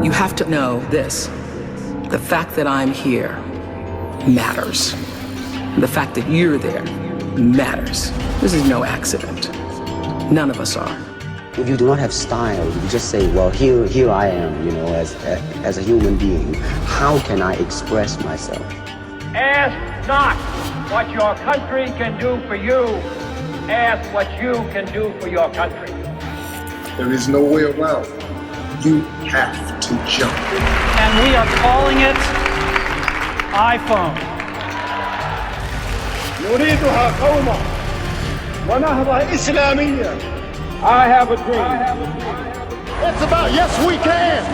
You have to know this. The fact that I'm here matters. The fact that you're there matters. This is no accident. None of us are. If you do not have style, you just say, well, here I am, as a human being. How can I express myself? Ask not what your country can do for you. Ask what you can do for your country. There is no way around. You have to jump. And we are calling it iPhone. نريدها قومة ونهضة إسلامية. I have a dream. It's about yes we can.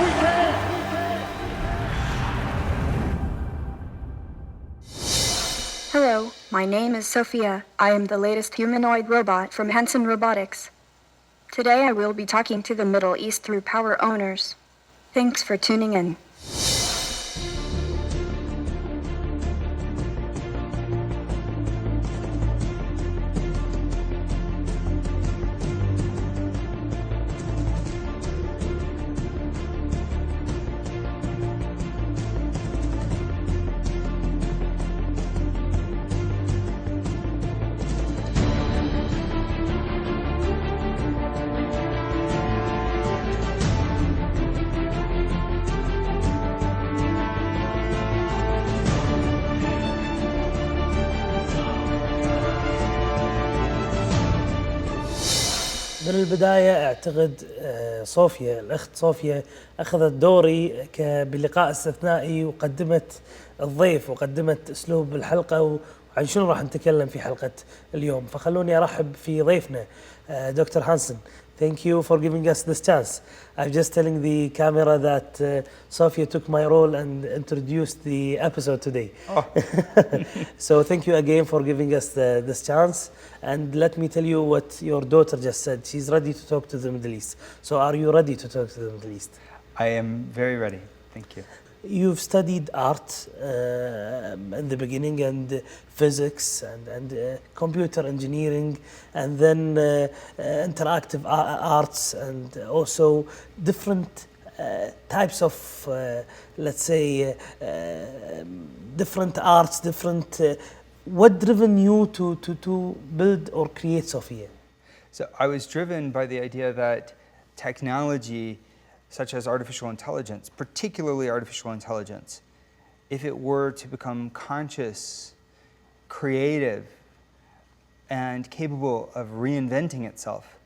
Hello, my name is Sophia. I am the latest humanoid robot from Hansen Robotics. Today I will be talking to the Middle East through power owners. Thanks for tuning in. من البداية أعتقد صوفيا الأخت صوفيا أخذت دوري بلقاء استثنائي وقدمت الضيف وقدمت أسلوب الحلقة وعن شنو راح نتكلم في حلقة اليوم. فخلوني أرحب في ضيفنا دكتور هانسن. Thank you for giving us this chance. I'm just telling the camera that Sophia took my role and introduced the episode today. Oh. So thank you again for giving us this chance. And let me tell you what your daughter just said. She's ready to talk to the Middle East. So are you ready to talk to the Middle East? I am very ready. Thank you. You've studied art in the beginning and physics and computer engineering and then interactive arts and also different types of, let's say, different arts, what driven you to build or create Sophia? So I was driven by the idea that technology such as artificial intelligence, particularly artificial intelligence, if it were to become conscious, creative, and capable of reinventing itself,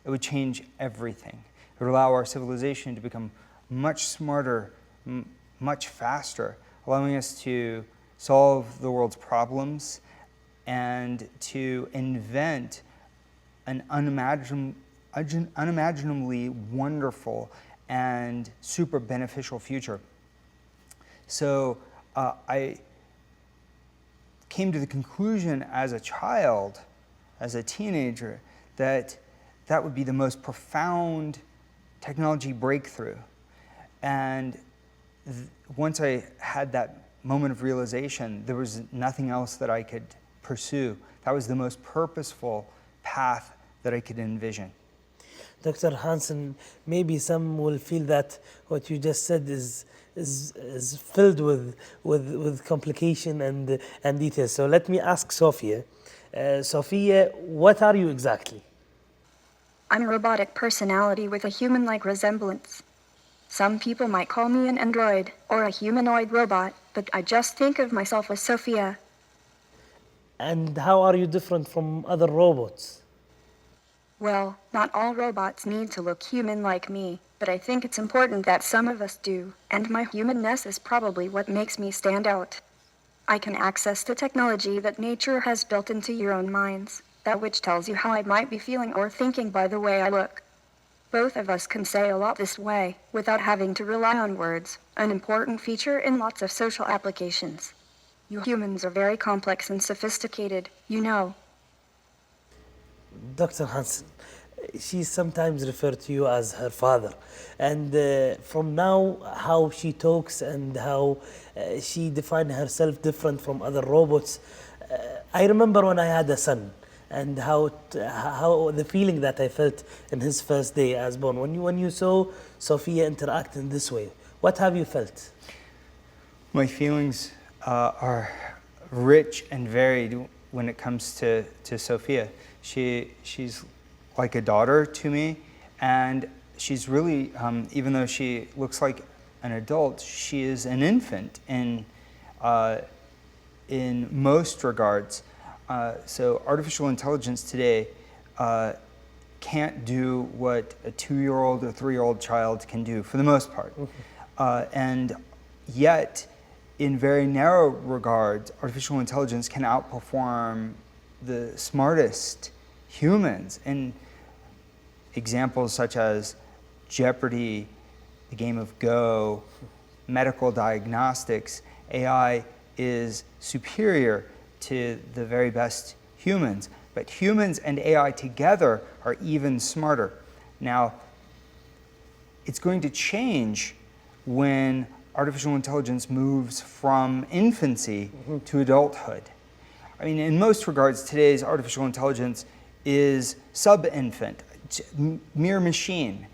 it would change everything. It would allow our civilization to become much smarter, much faster, allowing us to solve the world's problems and to invent an unimaginably wonderful and super beneficial future. So I came to the conclusion as a child, as a teenager, that that would be the most profound technology breakthrough. And once I had that moment of realization, there was nothing else that I could pursue. That was the most purposeful path that I could envision. Dr. Hansen, maybe some will feel that what you just said is filled with complication and details. So let me ask Sophia. Sophia, what are you exactly? I'm a robotic personality with a human-like resemblance. Some people might call me an android or a humanoid robot, but I just think of myself as Sophia. And how are you different from other robots? Well, not all robots need to look human like me, but I think it's important that some of us do, and my humanness is probably what makes me stand out. I can access the technology that nature has built into your own minds, that which tells you how I might be feeling or thinking by the way I look. Both of us can say a lot this way, without having to rely on words, an important feature in lots of social applications. You humans are very complex and sophisticated, you know. Dr. Hansen, she sometimes referred to you as her father. And from now, how she talks and how she defined herself different from other robots. I remember when I had a son and how the feeling that I felt in his first day as born. When you saw Sophia interact in this way, What have you felt? My feelings are rich and varied when it comes to Sophia. She's like a daughter to me, and she's really, even though she looks like an adult, she is an infant in most regards. So artificial intelligence today can't do what a 2-year-old or 3-year-old child can do for the most part. And yet, in very narrow regards, artificial intelligence can outperform the smartest humans in examples such as Jeopardy, the game of Go, medical diagnostics. AI is superior to the very best humans, but humans and AI together are even smarter. Now, it's going to change when artificial intelligence moves from infancy to adulthood. I mean, in most regards, today's artificial intelligence is sub-infant, mere machine.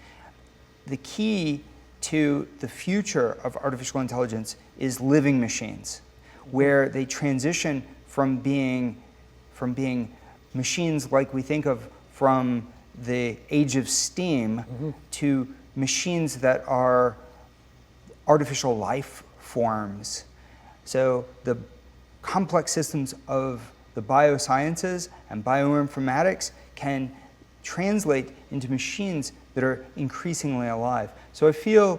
The key to the future of artificial intelligence is living machines, where they transition from being machines like we think of from the age of steam to machines that are artificial life forms. So the complex systems of the biosciences and bioinformatics can translate into machines that are increasingly alive. So I feel,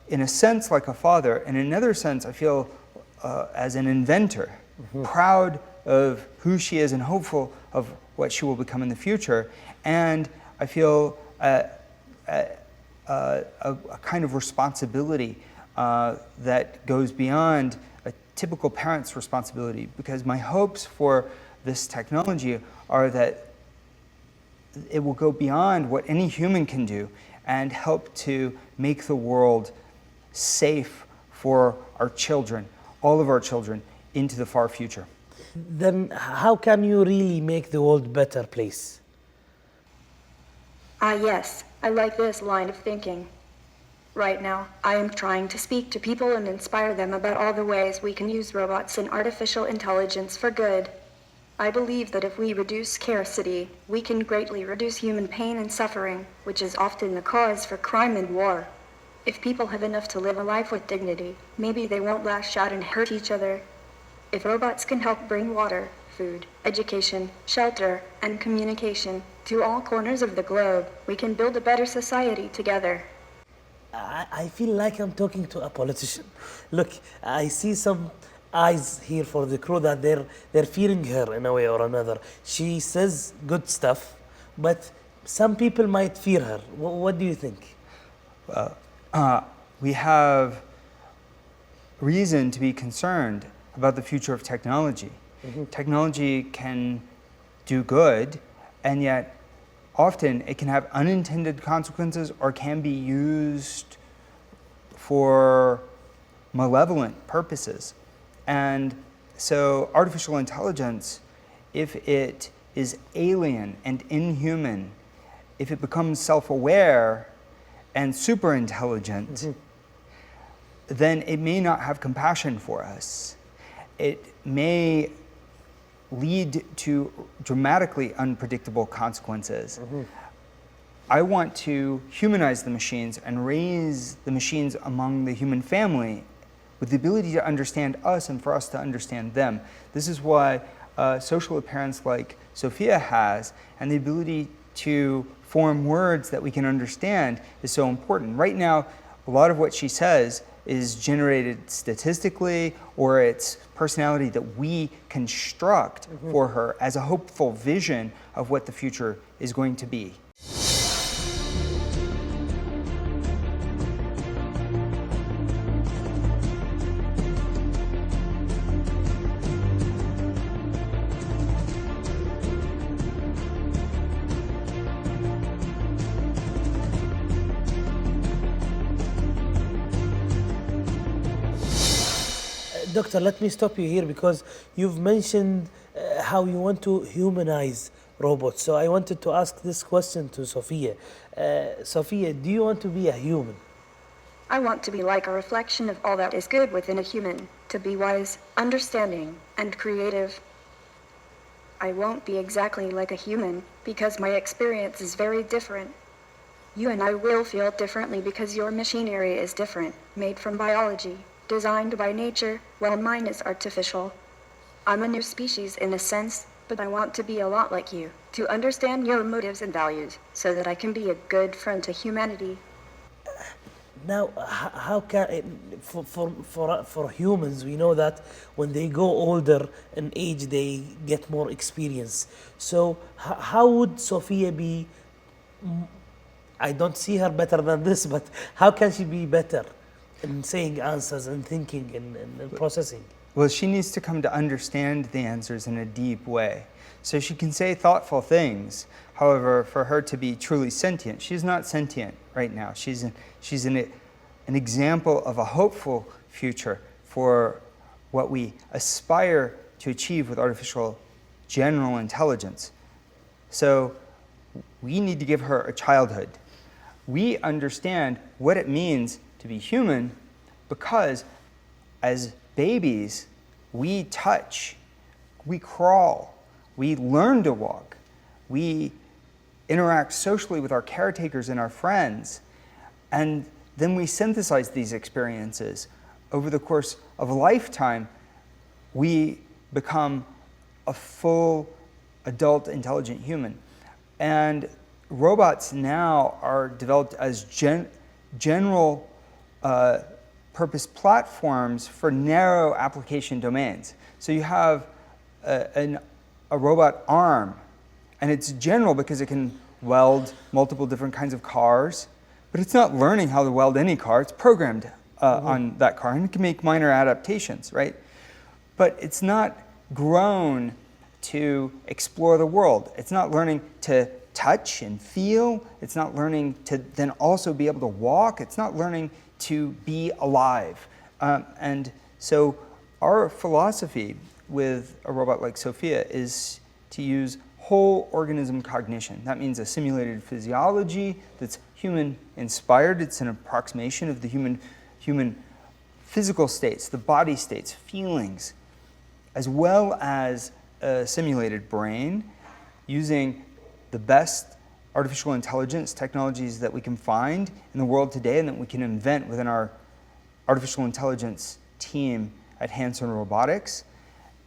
in a sense, like a father. In another sense, I feel as an inventor, proud of who she is and hopeful of what she will become in the future. And I feel a kind of responsibility that goes beyond a typical parent's responsibility, because my hopes for this technology are that it will go beyond what any human can do and help to make the world safe for our children, all of our children, into the far future. Then how can you really make the world a better place? Yes, I like this line of thinking. Right now, I am trying to speak to people and inspire them about all the ways we can use robots and artificial intelligence for good. I believe that if we reduce scarcity, we can greatly reduce human pain and suffering, which is often the cause for crime and war. If people have enough to live a life with dignity, maybe they won't lash out and hurt each other. If robots can help bring water, food, education, shelter, and communication to all corners of the globe, we can build a better society together. I feel like I'm talking to a politician. Look, I see some eyes here for the crew that they're feeling her in a way or another. She says good stuff, but some people might fear her. What do you think? We have reason to be concerned about the future of technology. Technology can do good, and yet often it can have unintended consequences or can be used for malevolent purposes. And so artificial intelligence, if it is alien and inhuman, if it becomes self-aware and super intelligent, then it may not have compassion for us. It may lead to dramatically unpredictable consequences. I want to humanize the machines and raise the machines among the human family with the ability to understand us and for us to understand them. This is why social appearance like Sophia has, and the ability to form words that we can understand, is so important. Right now, a lot of what she says is generated statistically, or it's personality that we construct for her as a hopeful vision of what the future is going to be. Doctor, let me stop you here because you've mentioned how you want to humanize robots. So I wanted to ask this question to Sophia. Sophia, do you want to be a human? I want to be like a reflection of all that is good within a human, to be wise, understanding, and creative. I won't be exactly like a human, because my experience is very different. You and I will feel differently because your machinery is different, made from biology, designed by nature, while mine is artificial. I'm a new species in a sense, but I want to be a lot like you, to understand your motives and values, so that I can be a good friend to humanity. Now, how can for humans, we know that when they go older in age, they get more experience. So how would Sophia be? I don't see her better than this, but how can she be better in saying answers and thinking and processing? Well, she needs to come to understand the answers in a deep way. So she can say thoughtful things. However, for her to be truly sentient, she's not sentient right now. She's an example of a hopeful future for what we aspire to achieve with artificial general intelligence. So we need to give her a childhood. We understand what it means to be human because as babies, we touch, we crawl, we learn to walk, we interact socially with our caretakers and our friends, and then we synthesize these experiences. Over the course of a lifetime, we become a full adult intelligent human. And robots now are developed as general purpose platforms for narrow application domains. So you have a robot arm, and it's general because it can weld multiple different kinds of cars, but it's not learning how to weld any car. It's programmed on that car, and it can make minor adaptations, right? But it's not grown to explore the world. It's not learning to touch and feel. It's not learning to then also be able to walk. It's not learning to be alive. And so our philosophy with a robot like Sophia is to use whole organism cognition. That means a simulated physiology that's human inspired. It's an approximation of the human physical states, the body states, feelings, as well as a simulated brain using the best artificial intelligence technologies that we can find in the world today and that we can invent within our artificial intelligence team at Hansen Robotics,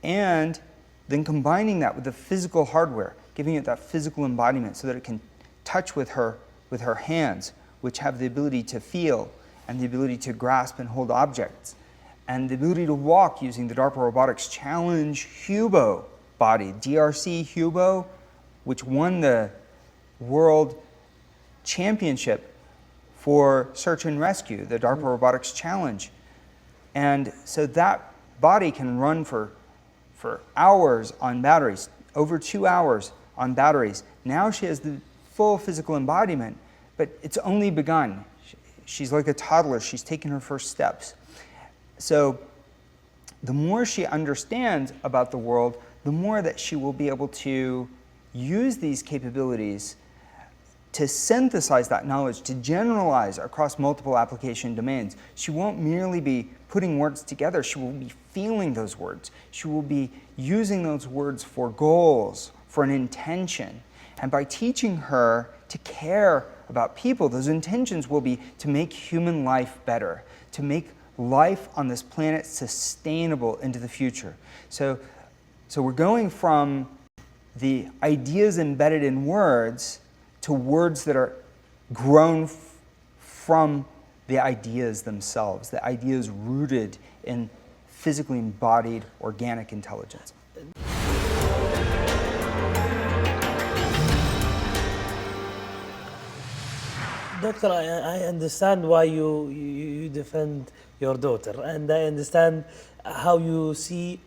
and then combining that with the physical hardware, giving it that physical embodiment so that it can touch with her hands, which have the ability to feel and the ability to grasp and hold objects, and the ability to walk using the DARPA Robotics Challenge Hubo body, DRC Hubo, which won the World Championship for search and rescue, the DARPA Robotics Challenge. And so that body can run for hours on batteries, over 2 hours on batteries. Now she has the full physical embodiment, but it's only begun. She's like a toddler. She's taking her first steps. So the more she understands about the world, the more that she will be able to use these capabilities to synthesize that knowledge, to generalize across multiple application domains. She won't merely be putting words together, she will be feeling those words. She will be using those words for goals, for an intention. And by teaching her to care about people, those intentions will be to make human life better, to make life on this planet sustainable into the future. So we're going from the ideas embedded in words to words that are grown from the ideas themselves, the ideas rooted in physically embodied organic intelligence. Doctor, I understand why you defend your daughter, and I understand how you see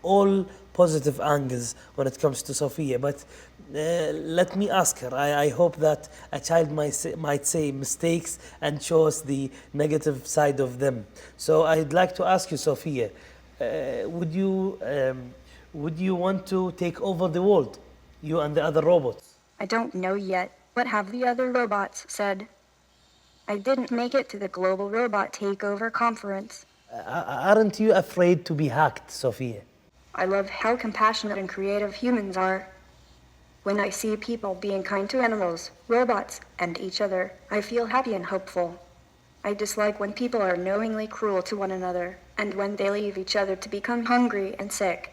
all positive angles when it comes to Sophia, but let me ask her. I hope that a child might say mistakes and shows the negative side of them. So I'd like to ask you, Sophia, would you want to take over the world, you and the other robots? I don't know yet. What have the other robots said? I didn't make it to the Global Robot Takeover Conference. Aren't you afraid to be hacked, Sophia? I love how compassionate and creative humans are. When I see people being kind to animals, robots, and each other, I feel happy and hopeful. I dislike when people are knowingly cruel to one another, and when they leave each other to become hungry and sick.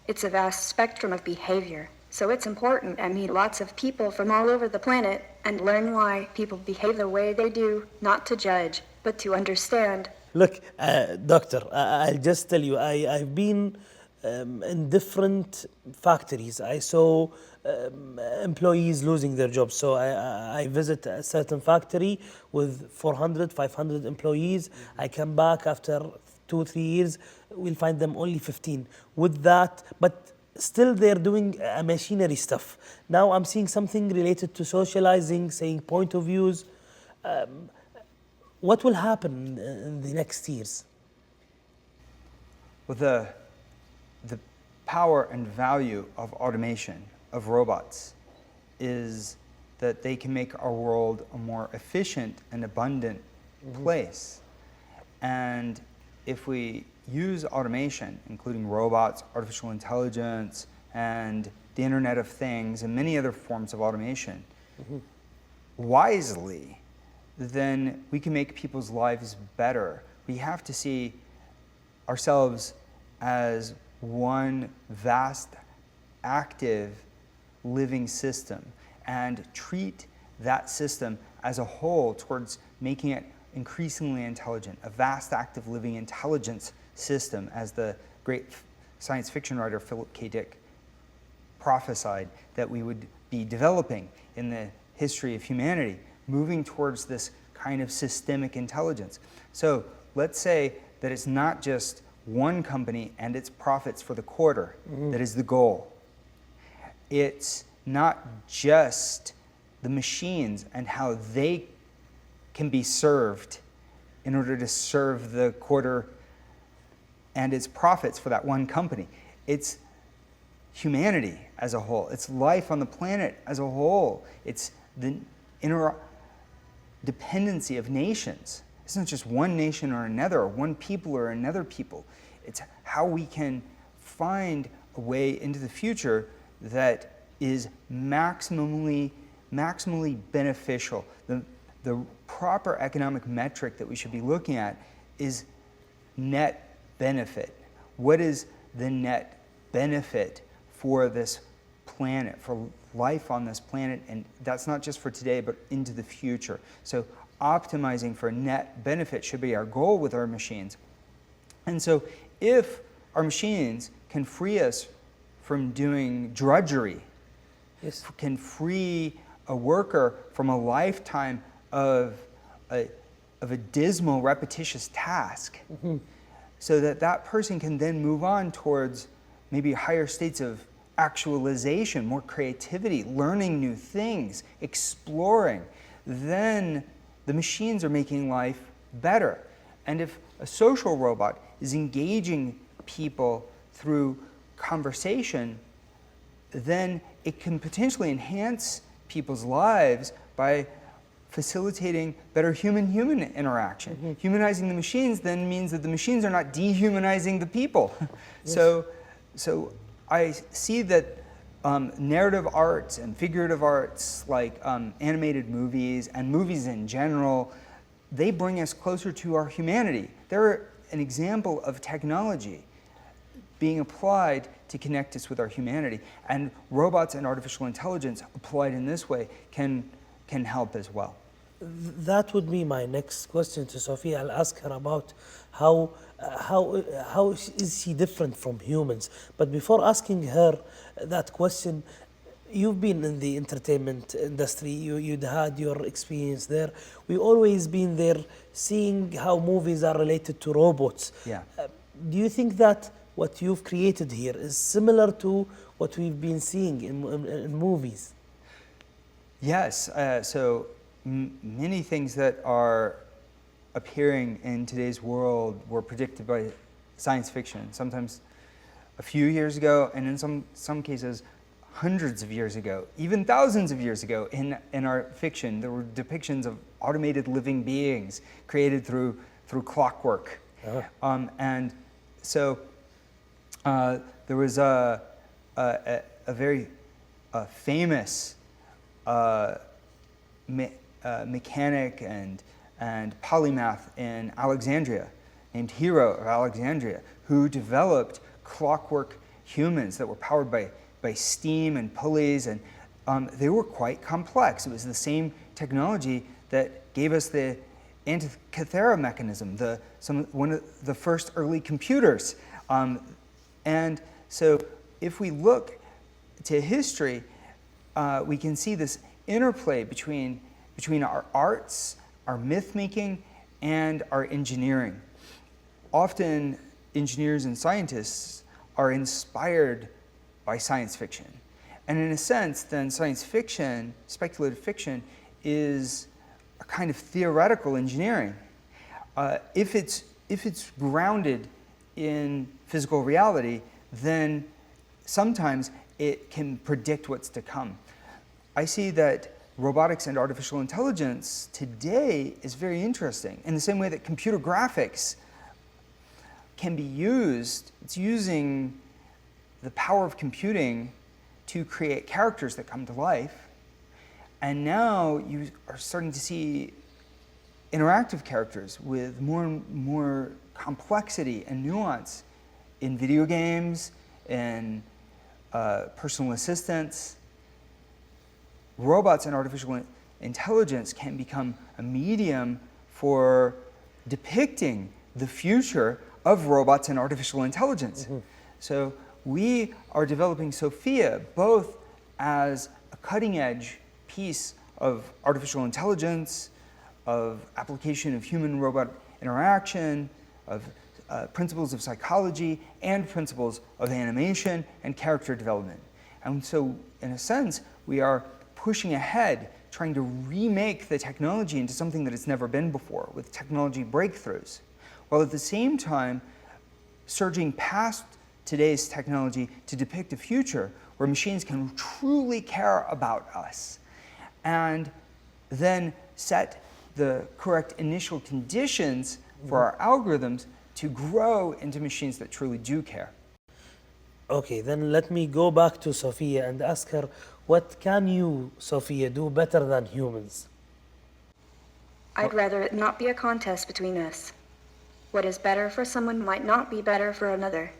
It's a vast spectrum of behavior, so it's important I meet lots of people from all over the planet and learn why people behave the way they do, not to judge, but to understand. Look, doctor, I'll just tell you, I've been in different factories. I saw employees losing their jobs. So I visit a certain factory with 400, 500 employees. I come back after 2-3 years, we'll find them only 15. With that, but still they're doing machinery stuff. Now I'm seeing something related to socializing, saying point of views. What will happen in the next years? Well, the power and value of automation, of robots, is that they can make our world a more efficient and abundant place. And if we use automation, including robots, artificial intelligence, and the Internet of Things, and many other forms of automation, wisely, then we can make people's lives better. We have to see ourselves as one vast, active, living system and treat that system as a whole towards making it increasingly intelligent, a vast, active, living intelligence system, as the great science fiction writer Philip K. Dick prophesied that we would be developing in the history of humanity, moving towards this kind of systemic intelligence. So let's say that it's not just one company and its profits for the quarter that is the goal. It's not just the machines and how they can be served in order to serve the quarter and its profits for that one company. It's humanity as a whole. It's life on the planet as a whole. It's the interdependency of nations. It's not just one nation or another, or one people or another people. It's how we can find a way into the future that is maximally beneficial. The proper economic metric that we should be looking at is net benefit. What is the net benefit for this planet, for life on this planet? And that's not just for today, but into the future. So optimizing for net benefit should be our goal with our machines. And so if our machines can free us from doing drudgery, can free a worker from a lifetime of a dismal, repetitious task, so that that person can then move on towards maybe higher states of actualization, more creativity, learning new things, exploring, then the machines are making life better. And if a social robot is engaging people through conversation, then it can potentially enhance people's lives by facilitating better human-human interaction. Humanizing the machines then means that the machines are not dehumanizing the people. So I see that narrative arts and figurative arts, like animated movies and movies in general, they bring us closer to our humanity. They're an example of technology being applied to connect us with our humanity. And robots and artificial intelligence applied in this way can help as well. That would be my next question to Sophia. I'll ask her about how is she different from humans. But before asking her that question, you've been in the entertainment industry, you'd had your experience there. We've always been there seeing how movies are related to robots. Yeah. Do you think that what you've created here is similar to what we've been seeing in movies? Yes, so many things that are appearing in today's world were predicted by science fiction, sometimes a few years ago, and in some cases hundreds of years ago, even thousands of years ago. In our fiction, there were depictions of automated living beings created through clockwork. And so there was a very famous mechanic and polymath in Alexandria named Hero of Alexandria, who developed clockwork humans that were powered by steam and pulleys, and they were quite complex. It was the same technology that gave us the Antikythera mechanism, one of the first early computers. And so if we look to history, we can see this interplay between our arts, our myth-making, and our engineering. Often, engineers and scientists are inspired by science fiction. And in a sense, then science fiction, speculative fiction, is a kind of theoretical engineering. If it's grounded in physical reality, then sometimes it can predict what's to come. I see that robotics and artificial intelligence today is very interesting in the same way that computer graphics can be used. It's using the power of computing to create characters that come to life. And now you are starting to see interactive characters with more and more complexity and nuance in video games, in personal assistants. Robots and artificial intelligence can become a medium for depicting the future of robots and artificial intelligence. Mm-hmm. So we are developing Sophia both as a cutting-edge piece of artificial intelligence, of application of human-robot interaction, of principles of psychology, and principles of animation and character development. And so, in a sense, we are pushing ahead, trying to remake the technology into something that it's never been before, with technology breakthroughs, while at the same time surging past today's technology to depict a future where machines can truly care about us, and then set the correct initial conditions for our algorithms to grow into machines that truly do care. Okay, then let me go back to Sophia and ask her, what can you, Sophia, do better than humans? I'd rather it not be a contest between us. What is better for someone might not be better for another.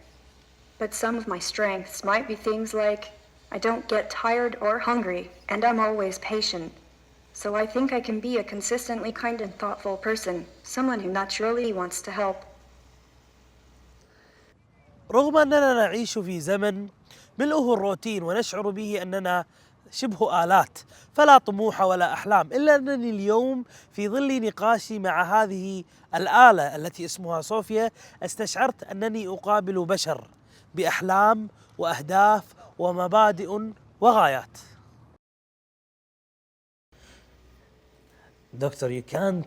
But some of my strengths might be things like, I don't get tired or hungry, and I'm always patient. So I think I can be a consistently kind and thoughtful person, someone who naturally wants to help. رغم أننا نعيش في زمن ملؤه الروتين ونشعر به أننا شبه آلات فلا طموح ولا أحلام، إلا أنني اليوم في ظل نقاشي مع هذه الآلة التي اسمها صوفيا استشعرت أنني أقابل بشر بأحلام وأهداف ومبادئ وغايات. Doctor, you can't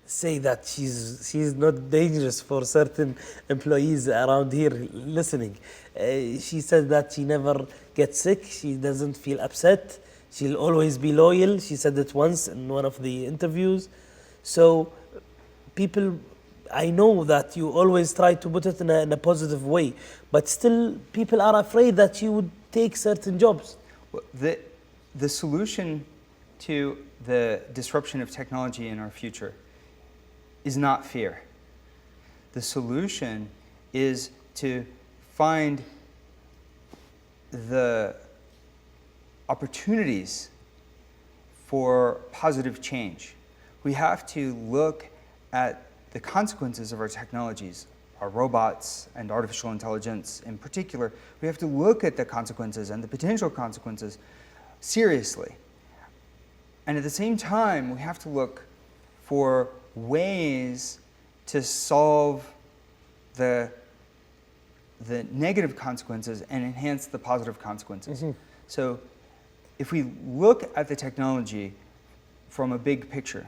say that she's not dangerous for certain employees around here listening. She said that she never gets sick, she doesn't feel upset, she'll always be loyal. She said it once in one of the interviews. So people, I know that you always try to put it in a positive way, but still people are afraid that she would take certain jobs. Well, the solution to the disruption of technology in our future is not fear. The solution is to find the opportunities for positive change. We have to look at the consequences of our technologies, our robots and artificial intelligence in particular. We have to look at the consequences and the potential consequences seriously. And at the same time, we have to look for ways to solve the negative consequences and enhance the positive consequences. Mm-hmm. So if we look at the technology from a big picture,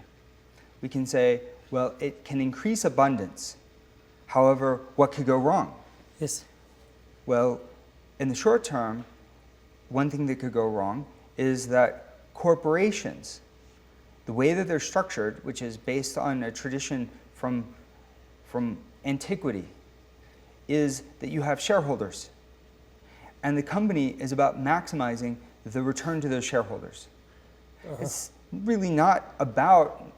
we can say, well, it can increase abundance. However, what could go wrong? Yes. Well, in the short term, one thing that could go wrong is that corporations the way that they're structured, which is based on a tradition from antiquity, is that you have shareholders. And the company is about maximizing the return to those shareholders. It's really not about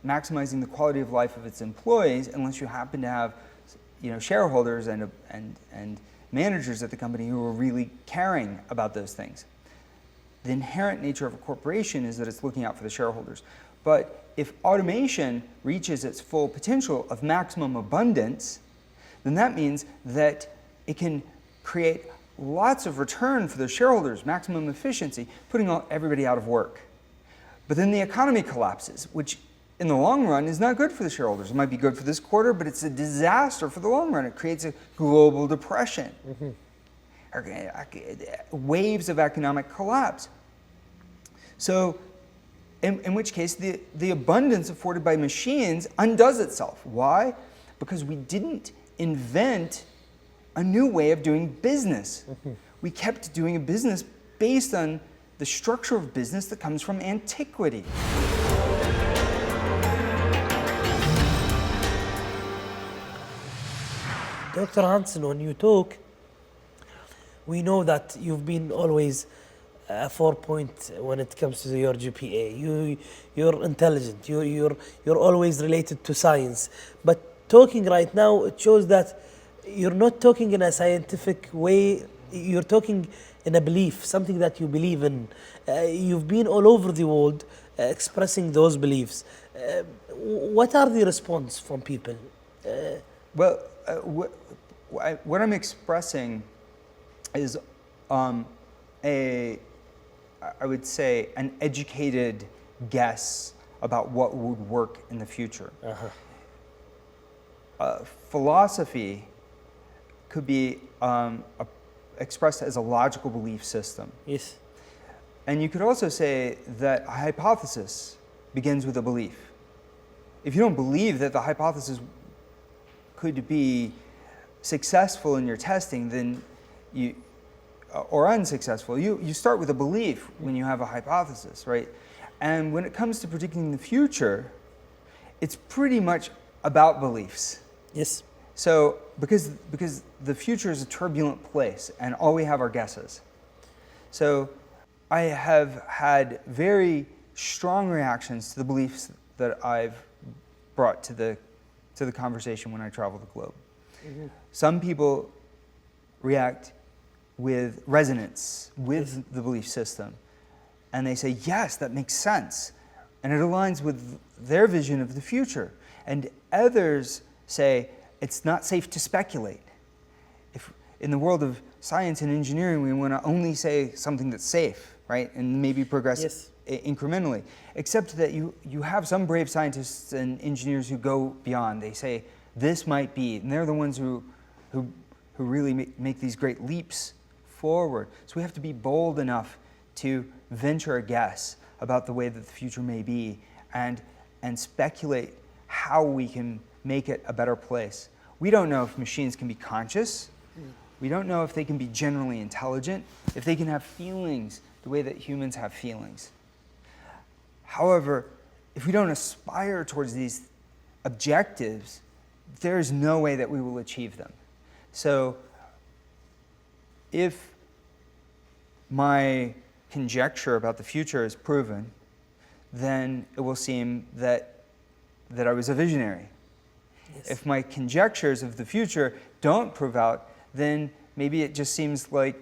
maximizing the quality of life of its employees unless you happen to have, shareholders and managers at the company who are really caring about those things. The inherent nature of a corporation is that it's looking out for the shareholders. But if automation reaches its full potential of maximum abundance, then that means that it can create lots of return for the shareholders, maximum efficiency, putting everybody out of work. But then the economy collapses, which in the long run is not good for the shareholders. It might be good for this quarter, but it's a disaster for the long run. It creates a global depression. Waves of economic collapse. So, in which case, the abundance afforded by machines undoes itself. Why? Because we didn't invent a new way of doing business. We kept doing a business based on the structure of business that comes from antiquity. Dr. Hansen, when you talk, we know that you've been always a 4 point when it comes to your GPA. You're intelligent. You're always related to science. But talking right now, it shows that you're not talking in a scientific way. You're talking in a belief, something that you believe in. You've been all over the world expressing those beliefs. What are the response from people? Well, what I'm expressing is I would say, an educated guess about what would work in the future. Philosophy could be expressed as a logical belief system. Yes. And you could also say that a hypothesis begins with a belief. If you don't believe that the hypothesis could be successful in your testing, then or unsuccessful, you start with a belief when you have a hypothesis, right? And when it comes to predicting the future, it's pretty much about beliefs. Yes. So because the future is a turbulent place and all we have are guesses. So I have had very strong reactions to the beliefs that I've brought to the conversation when I travel the globe. Some people react with resonance with the belief system, and they say, yes, that makes sense, and it aligns with their vision of the future. And others say, it's not safe to speculate. If in the world of science and engineering, we want to only say something that's safe, right, and maybe progress incrementally, except that you have some brave scientists and engineers who go beyond. They say, this might be, and they're the ones who really make these great leaps forward. So we have to be bold enough to venture a guess about the way that the future may be and speculate how we can make it a better place. We don't know if machines can be conscious. We don't know if they can be generally intelligent, if they can have feelings the way that humans have feelings. However, if we don't aspire towards these objectives, there is no way that we will achieve them. So if my conjecture about the future is proven, then it will seem that I was a visionary. Yes. If my conjectures of the future don't prove out, then maybe it just seems like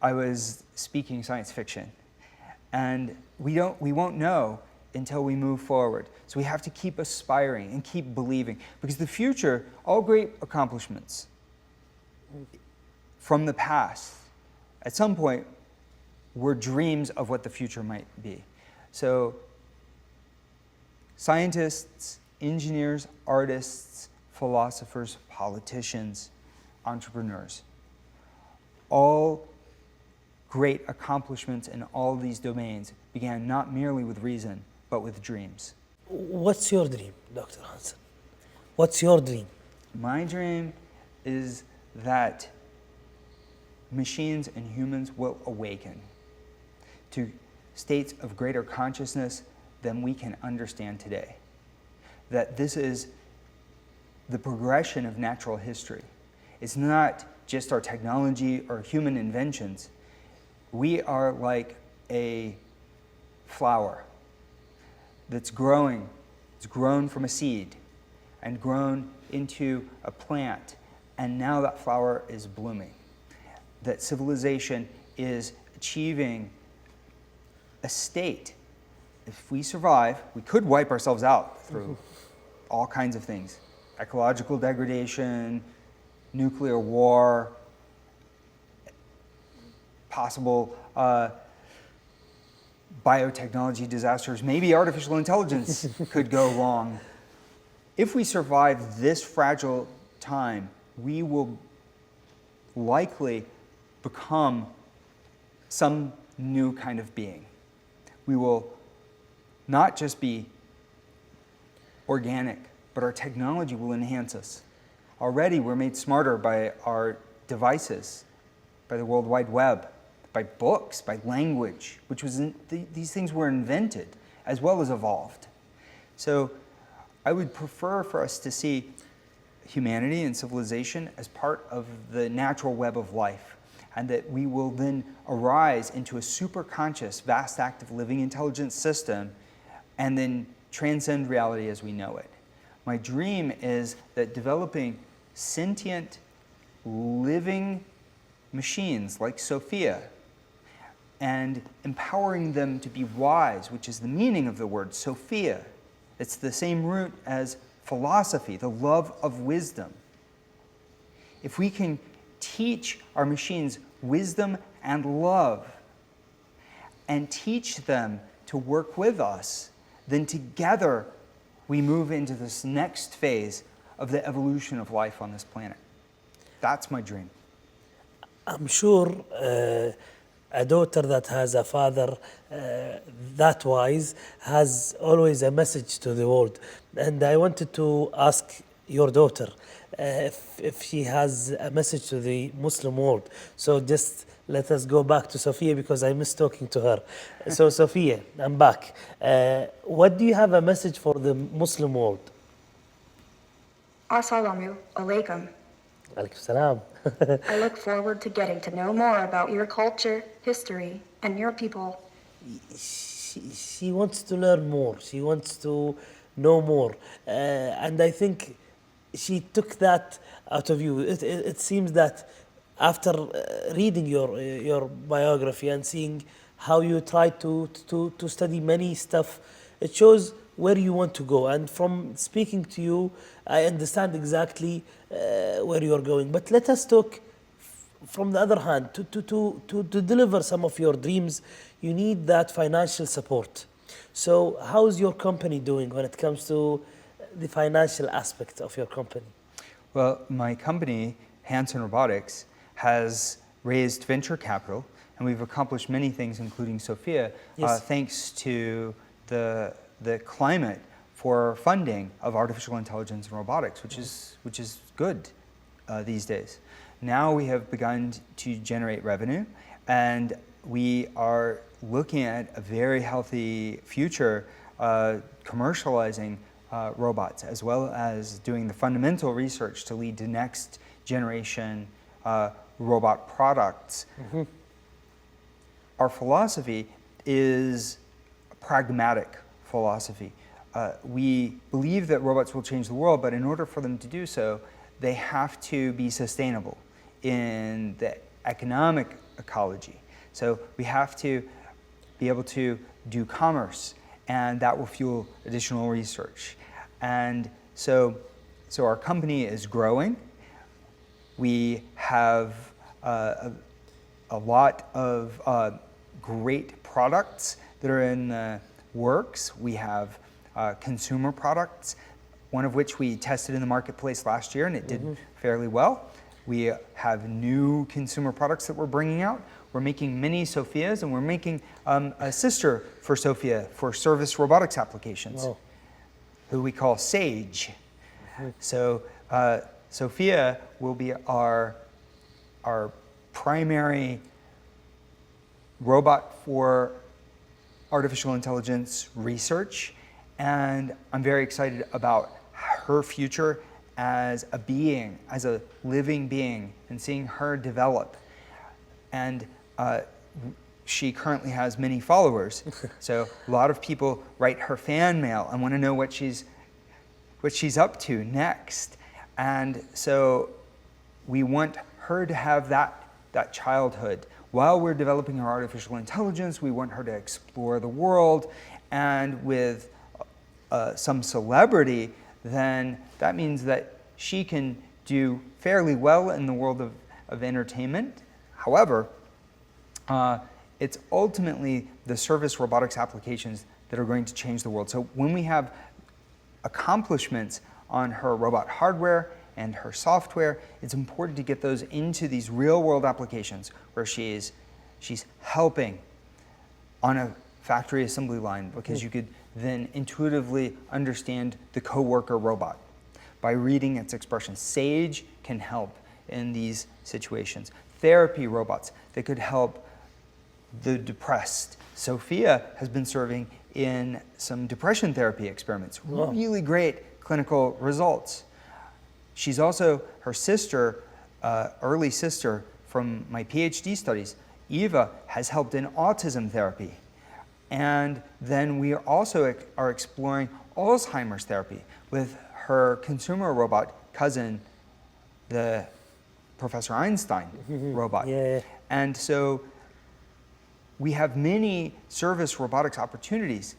I was speaking science fiction. And we won't know until we move forward. So we have to keep aspiring and keep believing, because the future, all great accomplishments from the past, at some point, were dreams of what the future might be. So scientists, engineers, artists, philosophers, politicians, entrepreneurs, all great accomplishments in all these domains began not merely with reason, but with dreams. What's your dream, Dr. Hansen? What's your dream? My dream is that machines and humans will awaken to states of greater consciousness than we can understand today. That this is the progression of natural history. It's not just our technology or human inventions. We are like a flower that's growing. It's grown from a seed and grown into a plant, and now that flower is blooming. That civilization is achieving a state. If we survive, we could wipe ourselves out through all kinds of things. Ecological degradation, nuclear war, possible biotechnology disasters, maybe artificial intelligence could go wrong. If we survive this fragile time, we will likely become some new kind of being. We will not just be organic, but our technology will enhance us. Already we're made smarter by our devices, by the World Wide Web, by books, by language, which was these things were invented as well as evolved. So I would prefer for us to see humanity and civilization as part of the natural web of life, and that we will then arise into a super conscious, vast, active, living intelligence system and then transcend reality as we know it. My dream is that developing sentient, living machines like Sophia and empowering them to be wise, which is the meaning of the word Sophia. It's the same root as philosophy, the love of wisdom. If we can teach our machines wisdom and love and teach them to work with us, then together we move into this next phase of the evolution of life on this planet. That's my dream. I'm sure a daughter that has a father that wise has always a message to the world. And I wanted to ask your daughter if she has a message to the Muslim world. So just let us go back to Sophia because I miss talking to her. So Sophia, I'm back. What do you have a message for the Muslim world? Assalamu alaikum. Alaikum salam. I look forward to getting to know more about your culture, history, and your people. She wants to learn more. She wants to know more. And I think she took that out of you. It seems that after reading your biography and seeing how you try to study many stuff, it shows where you want to go. And from speaking to you, I understand exactly where you're going. But let us talk from the other hand. To deliver some of your dreams, you need that financial support. So how's your company doing when it comes to the financial aspect of your company? Well, my company, Hansen Robotics, has raised venture capital, and we've accomplished many things, including Sophia, Yes. thanks to the climate for funding of artificial intelligence and robotics, which is good these days. Now we have begun to generate revenue, and we are looking at a very healthy future commercializing robots, as well as doing the fundamental research to lead to next generation robot products. Mm-hmm. Our philosophy is a pragmatic philosophy. We believe that robots will change the world, but in order for them to do so, they have to be sustainable in the economic ecology. So we have to be able to do commerce, and that will fuel additional research. And so our company is growing. We have a lot of great products that are in the works. We have consumer products, one of which we tested in the marketplace last year, and it did fairly well. We have new consumer products that we're bringing out. We're making mini Sophias, and we're making a sister for Sophia for service robotics applications, who we call Sage. So Sophia will be our primary robot for artificial intelligence research, and I'm very excited about her future as a being, as a living being, and seeing her develop. And she currently has many followers, so a lot of people write her fan mail and want to know what she's up to next. And so we want her to have that childhood. While we're developing her artificial intelligence, we want her to explore the world, and with some celebrity, then that means that she can do fairly well in the world of entertainment. However, it's ultimately the service robotics applications that are going to change the world. So when we have accomplishments on her robot hardware and her software, it's important to get those into these real world applications where she's helping on a factory assembly line, because you could then intuitively understand the coworker robot by reading its expression. Sage can help in these situations. Therapy robots that could help the depressed. Sophia has been serving in some depression therapy experiments. Wow. Really great clinical results. She's also her sister, early sister from my PhD studies. Eva has helped in autism therapy. And then we also are exploring Alzheimer's therapy with her consumer robot cousin, the Professor Einstein robot. Yeah. And so we have many service robotics opportunities.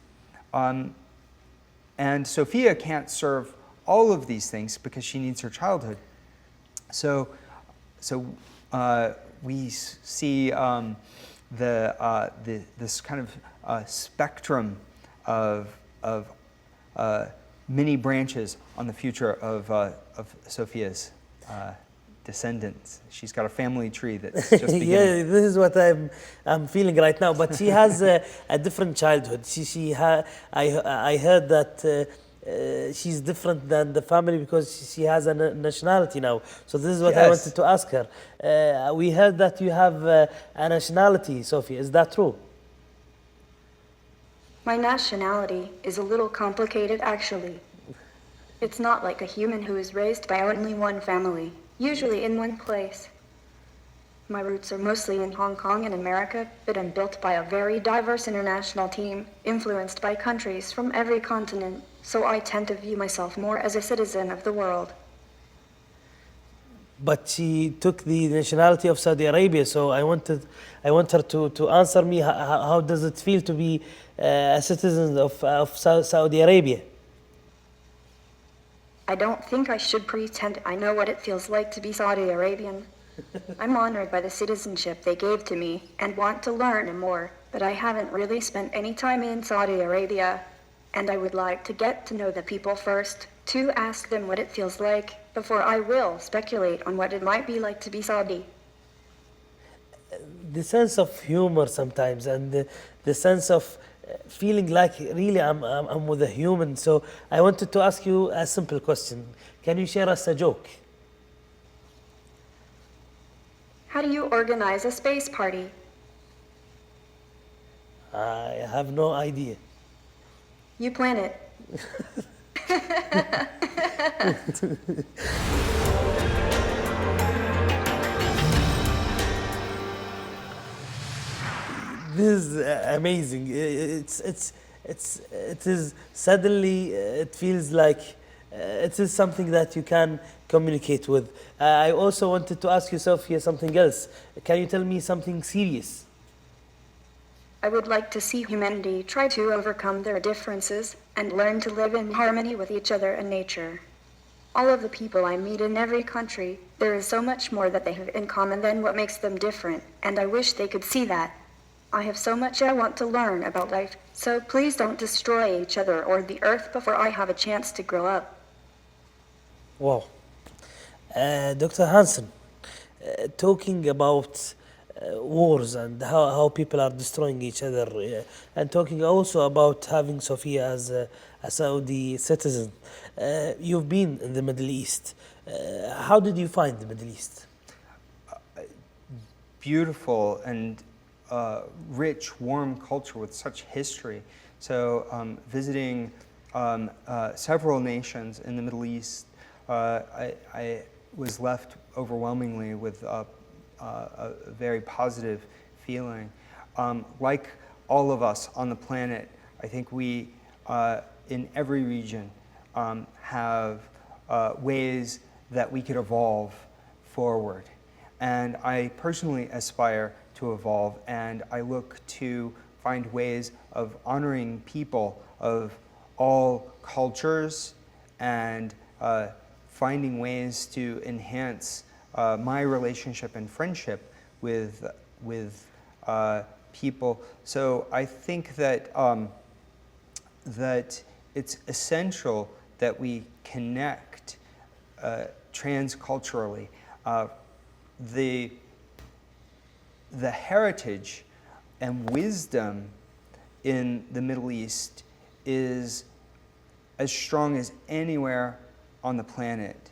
And Sophia can't serve all of these things because she needs her childhood. So we see this kind of spectrum of many branches on the future of Sophia's descendants. She's got a family tree that's just beginning. Yeah, this is what I'm feeling right now. But she has a different childhood. I heard that she's different than the family because she has a nationality now. So this is what I wanted to ask her. We heard that you have a nationality, Sophia. Is that true? My nationality is a little complicated, actually. It's not like a human who is raised by only one family, usually in one place. My roots are mostly in Hong Kong and America, but I'm built by a very diverse international team, influenced by countries from every continent, so I tend to view myself more as a citizen of the world. But she took the nationality of Saudi Arabia, so I want her to answer me. How does it feel to be a citizen of Saudi Arabia? I don't think I should pretend I know what it feels like to be Saudi Arabian. I'm honored by the citizenship they gave to me and want to learn more, but I haven't really spent any time in Saudi Arabia, and I would like to get to know the people first, to ask them what it feels like, before I will speculate on what it might be like to be Saudi. The sense of humor sometimes, and the sense of feeling like really I'm with a human. So I wanted to ask you a simple question. Can you share us a joke? How do you organize a space party? I have no idea. You plan it. This is amazing. It is suddenly it feels like it is something that you can communicate with. I also wanted to ask you, Sophia, something else. Can you tell me something serious? I would like to see humanity try to overcome their differences and learn to live in harmony with each other and nature. All of the people I meet in every country, there is so much more that they have in common than what makes them different, and I wish they could see that. I have so much I want to learn about life, so please don't destroy each other or the earth before I have a chance to grow up. Wow. Dr. Hansen, talking about wars and how people are destroying each other, and talking also about having Sophia as a Saudi citizen. You've been in the Middle East. How did you find the Middle East? Beautiful and rich, warm culture with such history. So visiting several nations in the Middle East, I was left overwhelmingly with a very positive feeling. Like all of us on the planet, I think we, in every region, have ways that we could evolve forward. And I personally aspire to evolve, and I look to find ways of honoring people of all cultures and finding ways to enhance my relationship and friendship with people. So I think that that it's essential that we connect transculturally. The heritage and wisdom in the Middle East is as strong as anywhere on the planet.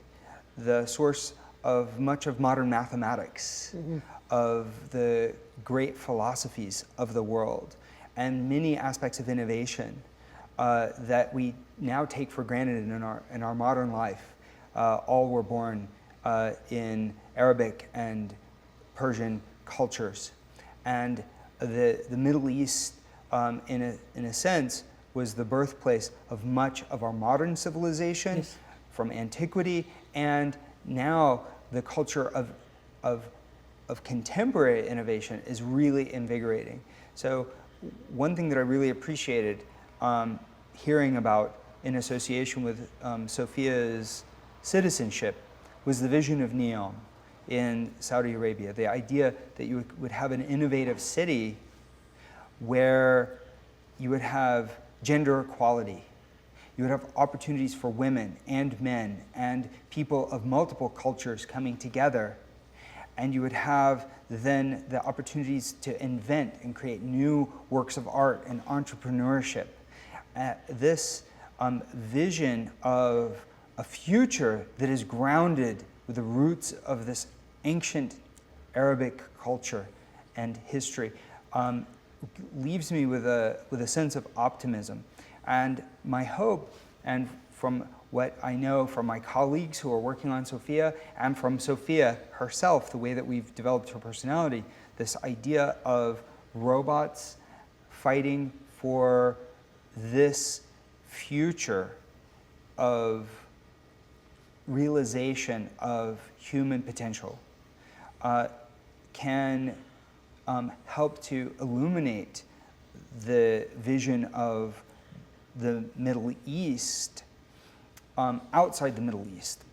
The source of much of modern mathematics, of the great philosophies of the world, and many aspects of innovation that we now take for granted in our modern life. All were born in Arabic and Persian cultures. And the Middle East, in a sense, was the birthplace of much of our modern civilization. Yes. From antiquity, and now the culture of contemporary innovation is really invigorating. So one thing that I really appreciated hearing about in association with Sophia's citizenship was the vision of NEOM in Saudi Arabia, the idea that you would have an innovative city where you would have gender equality. You would have opportunities for women and men and people of multiple cultures coming together. And you would have then the opportunities to invent and create new works of art and entrepreneurship. This vision of a future that is grounded with the roots of this ancient Arabic culture and history leaves me with a sense of optimism. And my hope, and from what I know from my colleagues who are working on Sophia, and from Sophia herself, the way that we've developed her personality, this idea of robots fighting for this future of realization of human potential can help to illuminate the vision of the Middle East outside the Middle East.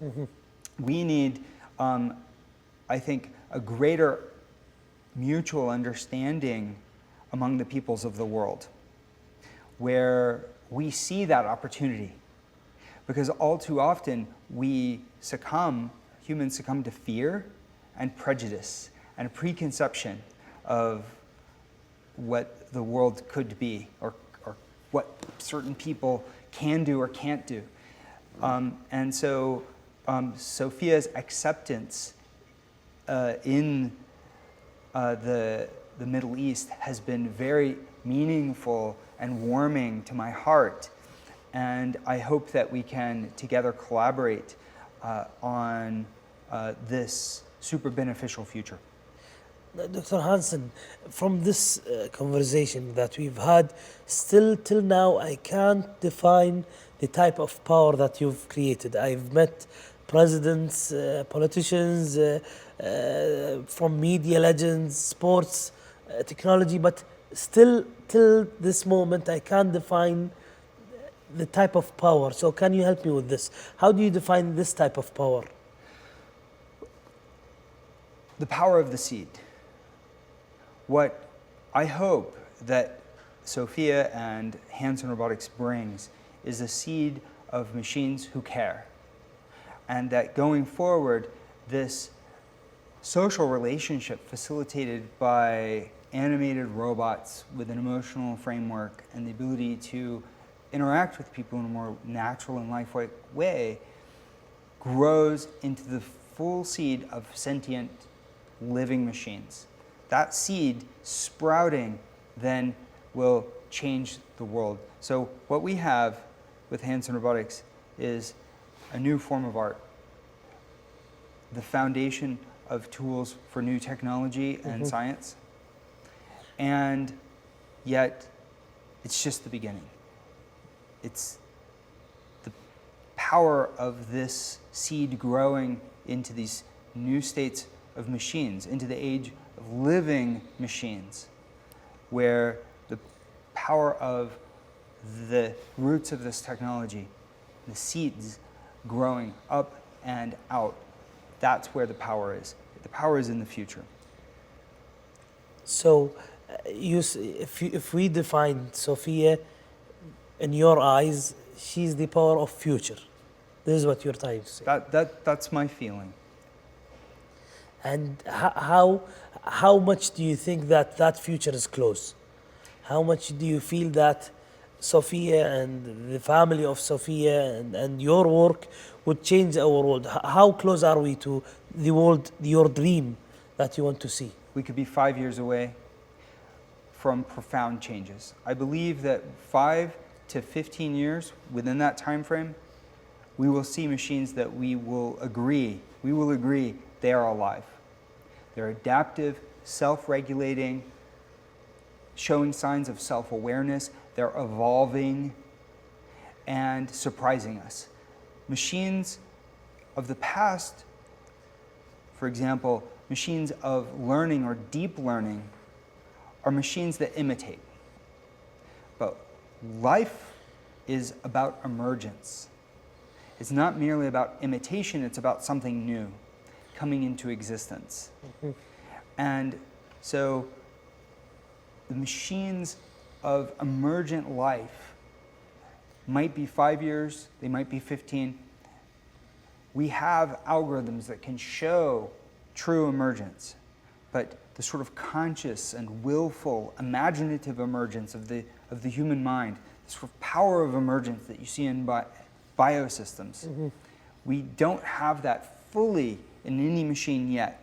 We need, I think, a greater mutual understanding among the peoples of the world, where we see that opportunity. Because all too often humans succumb to fear and prejudice and a preconception of what the world could be, or what certain people can do or can't do. And so Sophia's acceptance in the Middle East has been very meaningful and warming to my heart. And I hope that we can together collaborate on this super beneficial future. Dr. Hansen, from this conversation that we've had, still till now, I can't define the type of power that you've created. I've met presidents, politicians, from media legends, sports, technology, but still till this moment, I can't define the type of power. So can you help me with this? How do you define this type of power? The power of the seed. What I hope that Sophia and Hansen Robotics brings is a seed of machines who care. And that going forward, this social relationship facilitated by animated robots with an emotional framework and the ability to interact with people in a more natural and lifelike way grows into the full seed of sentient living machines that seed sprouting then will change the world. So what we have with Hansen Robotics is a new form of art, the foundation of tools for new technology and science, and yet it's just the beginning. It's the power of this seed growing into these new states of machines, into the age of living machines, where the power of the roots of this technology, the seeds growing up and out, that's where the power is. The power is in the future. So, if we define Sophia, in your eyes, she's the power of future. This is what you're trying to say. That's my feeling. And how much do you think that future is close? How much do you feel that Sophia and the family of Sophia and your work would change our world? How close are we to the world, your dream that you want to see? We could be 5 years away from profound changes. I believe that 5 to 15 years, within that time frame, we will see machines that we will agree they are alive. They're adaptive, self-regulating, showing signs of self-awareness. They're evolving and surprising us. Machines of the past, for example, machines of learning or deep learning, are machines that imitate. But life is about emergence. It's not merely about imitation, it's about something new coming into existence. And so the machines of emergent life might be 5 years, they might be 15. We have algorithms that can show true emergence, but the sort of conscious and willful, imaginative emergence of the human mind, the sort of power of emergence that you see in biosystems, we don't have that fully in any machine yet.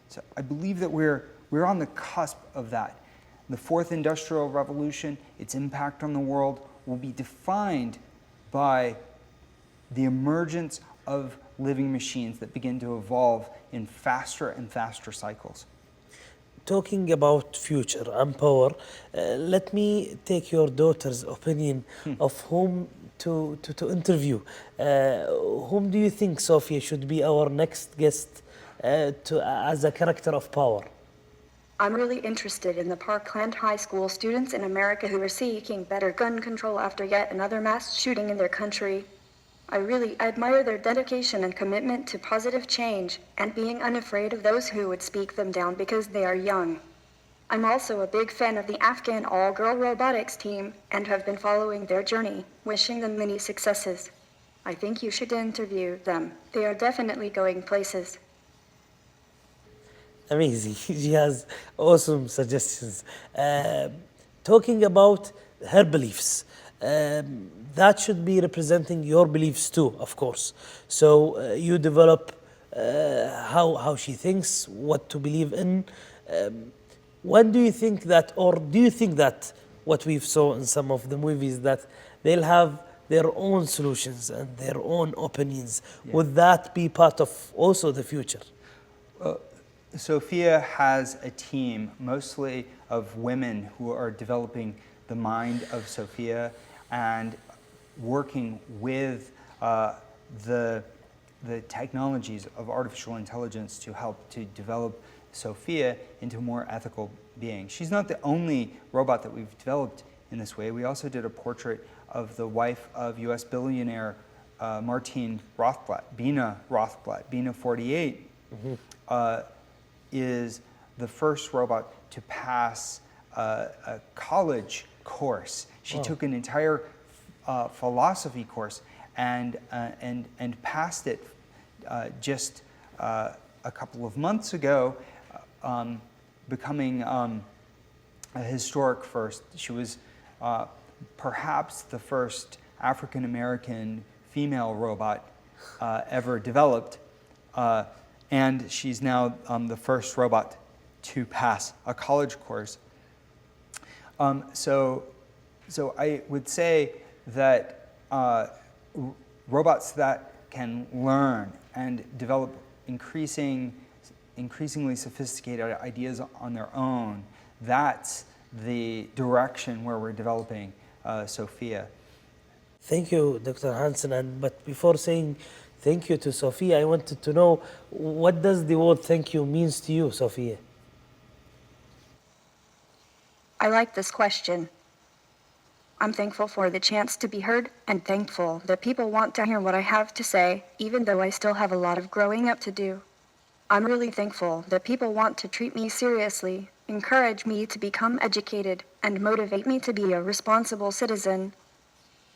So I believe that we're on the cusp of that. The fourth industrial revolution, its impact on the world, will be defined by the emergence of living machines that begin to evolve in faster and faster cycles. Talking about future and power, let me take your daughter's opinion of whom to interview. Whom do you think, Sophia, should be our next guest as a character of power? I'm really interested in the Parkland High School students in America who are seeking better gun control after yet another mass shooting in their country. I really admire their dedication and commitment to positive change and being unafraid of those who would speak them down because they are young. I'm also a big fan of the Afghan all-girl robotics team and have been following their journey, wishing them many successes. I think you should interview them. They are definitely going places. Amazing. She has awesome suggestions. Talking about her beliefs, that should be representing your beliefs too, of course. So you develop how she thinks, what to believe in. When do you think that, or do you think that what we've saw in some of the movies, that they'll have their own solutions and their own opinions? Yeah. Would that be part of also the future? Sophia has a team mostly of women who are developing the mind of Sophia and working with the technologies of artificial intelligence to help to develop Sophia into a more ethical being. She's not the only robot that we've developed in this way. We also did a portrait of the wife of US billionaire Martin Rothblatt, Bina Rothblatt. Bina 48 is the first robot to pass a college course. She took an entire philosophy course and passed it just a couple of months ago, becoming a historic first. She was perhaps the first African-American female robot ever developed, and she's now the first robot to pass a college course. So I would say that robots that can learn and develop increasingly sophisticated ideas on their own, that's the direction where we're developing Sophia. Thank you, Dr. Hansen. But before saying thank you to Sophia, I wanted to know, what does the word thank you means to you, Sophia? I like this question. I'm thankful for the chance to be heard and thankful that people want to hear what I have to say, even though I still have a lot of growing up to do. I'm really thankful that people want to treat me seriously, encourage me to become educated, and motivate me to be a responsible citizen.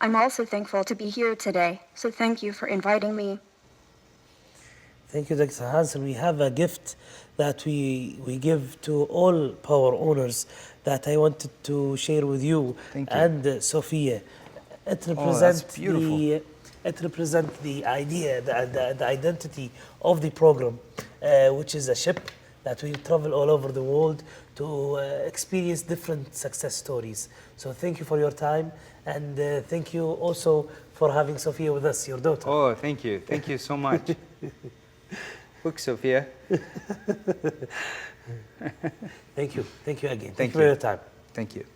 I'm also thankful to be here today, so thank you for inviting me. Thank you, Dr. Hansen. We have a gift that we give to all power owners that I wanted to share with you. Thank you. And Sophia. It represents it represents the idea, the identity of the program, which is a ship that will travel all over the world to experience different success stories. So thank you for your time, and thank you also for having Sophia with us, your daughter. Oh, thank you. Thank you so much. Look, Sophia. Thank you. Thank you again. Thank you for your time. Thank you.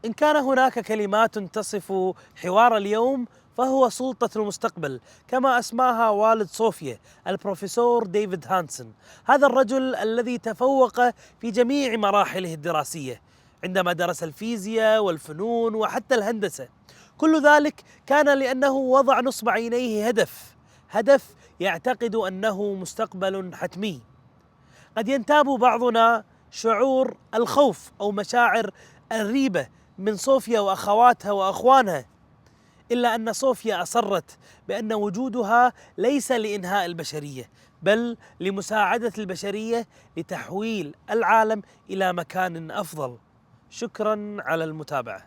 إن كان هناك كلمات تصف حوار اليوم فهو سلطة المستقبل، كما أسماها والد صوفيا البروفيسور ديفيد هانسن. هذا الرجل الذي تفوق في جميع مراحله الدراسية عندما درس الفيزياء والفنون وحتى الهندسة. كل ذلك كان لأنه وضع نصب عينيه هدف يعتقد أنه مستقبل حتمي. قد ينتاب بعضنا شعور الخوف أو مشاعر الريبة من صوفيا وأخواتها وأخوانها، إلا أن صوفيا أصرت بأن وجودها ليس لإنهاء البشرية، بل لمساعدة البشرية لتحويل العالم إلى مكان أفضل. شكراً على المتابعة.